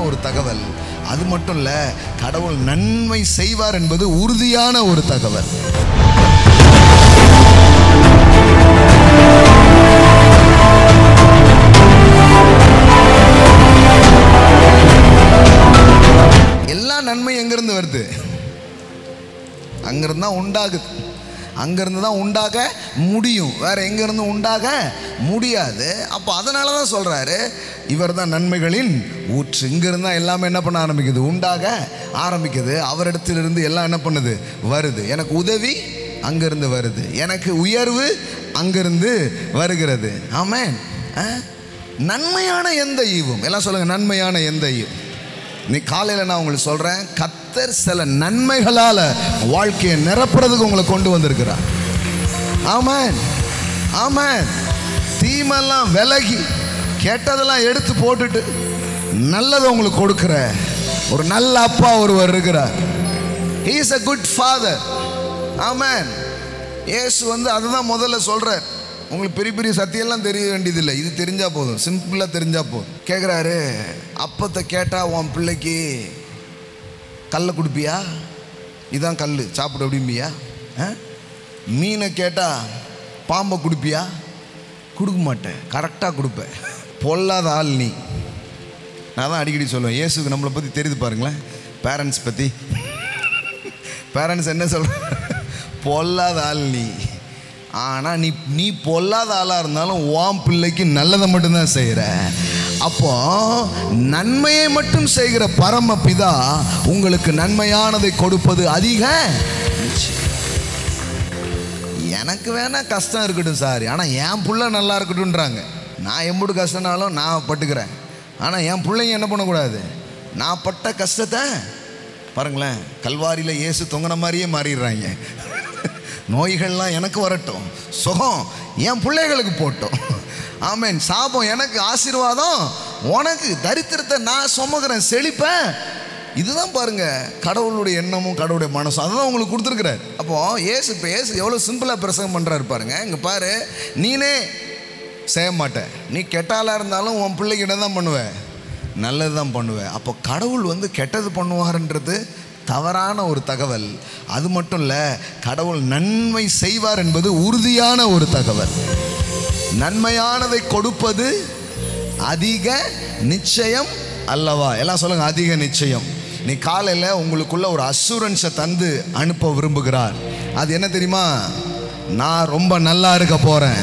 ஒரு தகவல். அது மட்டும் இல்ல, கடவுள் நன்மை செய்வார் என்பது உறுதியான ஒரு தகவல். எல்லா நன்மை எங்கிருந்து வருது? அங்கிருந்து தான் உண்டாகுது. அங்கிருந்து தான் உண்டாக முடியும், வேற எங்கிருந்து உண்டாக முடியாது. அப்போ அதனால தான் சொல்றாரு, இவர் தான் நன்மைகளின் ஊற்று. இங்கிருந்து தான் எல்லாமே என்ன பண்ண ஆரம்பிக்குது? உண்டாக ஆரம்பிக்குது. அவரிடத்திலிருந்து எல்லாம் என்ன பண்ணுது? வருது. எனக்கு உதவி அங்கிருந்து வருது, எனக்கு உயர்வு அங்கிருந்து வருகிறது. ஆமென். நன்மையான எந்த ஈவும், எல்லாம் சொல்லுங்க, நன்மையான எந்த ஈவும். நீ காலையில் நான் உங்களுக்கு சொல்றேன், கர்த்தர் சில நன்மைகளால வாழ்க்கையை நிரப்புறதுக்கு உங்களை கொண்டு வந்திருக்கிறார். ஆமென், ஆமென். தீமெல்லாம் விலகி கேட்டதெல்லாம் எடுத்து போட்டுட்டு நல்லதை உங்களுக்கு கொடுக்கிற ஒரு நல்ல அப்பா ஒருவர் இருக்கிறார். He is a good father. ஆமென். இயேசு அதுதான் முதல்ல சொல்றார். உங்களுக்கு பெரிய பெரிய சத்தியெல்லாம் தெரிய வேண்டியதில்லை, இது தெரிஞ்சா போதும், சிம்பிளாக தெரிஞ்சா போதும். கேட்குறாரு, அப்பத்தை கேட்டா உன் பிள்ளைக்கு கல்லை கொடுப்பியா? இதுதான் கல், சாப்பிட அப்படிம்பியா? மீனை கேட்டா பாம்பை கொடுப்பியா? கொடுக்க மாட்டேன், கரெக்டாக கொடுப்பேன். பொல்லாத ஆள் நீ. நான் தான் அடிக்கடி சொல்லுவேன், இயேசுக்கு நம்மளை பற்றி தெரியுது பாருங்களேன், பேரண்ட்ஸ் பற்றி. பேரண்ட்ஸ் என்ன சொல்ற? பொல்லாத ஆள் நீ. ஆனால் நீ பொல்லாத ஆளாக இருந்தாலும் உன் பிள்ளைக்கு நல்லதை மட்டும்தான் செய்கிற. அப்போ நன்மையை மட்டும் செய்கிற பரமபிதா உங்களுக்கு நன்மையானதை கொடுப்பது அதிக. எனக்கு வேணா கஷ்டம் இருக்கட்டும் சார், ஆனால் என் பிள்ளை நல்லா இருக்கட்டும்ன்றாங்க. நான் எம்புடு கஷ்டம்னாலும் நான் பட்டுக்கிறேன், ஆனால் என் பிள்ளைங்க என்ன பண்ணக்கூடாது? நான் பட்ட கஷ்டத்தை பாருங்களேன், கல்வாரியில் இயேசு தொங்கின மாதிரியே மாறிடுறாங்க. நோய்கள்லாம் எனக்கு வரட்டும், சுகம் என் பிள்ளைகளுக்கு போட்டோம். ஆமென். சாபம் எனக்கு, ஆசீர்வாதம் உனக்கு, தரித்திரத்தை நான் சுமக்கிறேன், செழிப்பேன். இதுதான் பாருங்க கடவுளுடைய எண்ணமும் கடவுளுடைய மனசும், அதுதான் உங்களுக்கு கொடுத்துருக்கிறார். அப்போ இயேசு எவ்வளோ சிம்பிளாக பிரசங்கம் பண்ணுறாரு பாருங்க. இங்கே பாரு, நீனே செய்ய மாட்டேன், நீ கெட்டாலாக இருந்தாலும் உன் பிள்ளைகிட்ட தான் பண்ணுவேன், நல்லது தான் பண்ணுவேன். அப்போ கடவுள் கெட்டது பண்ணுவார்ன்றது தவறான ஒரு தகவல். அது மட்டும் இல்லை, கடவுள் நன்மை செய்வார் என்பது உறுதியான ஒரு தகவல். நன்மையானதை கொடுப்பது அதிக நிச்சயம் அல்லவா? எல்லாம் சொல்லுங்க, அதிக நிச்சயம். நீ காலையில் உங்களுக்குள்ள ஒரு அசூரன்ஸை தந்து அனுப்ப விரும்புகிறார். அது என்ன தெரியுமா? நான் ரொம்ப நல்லா இருக்க போறேன்,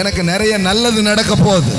எனக்கு நிறைய நல்லது நடக்க போகுது.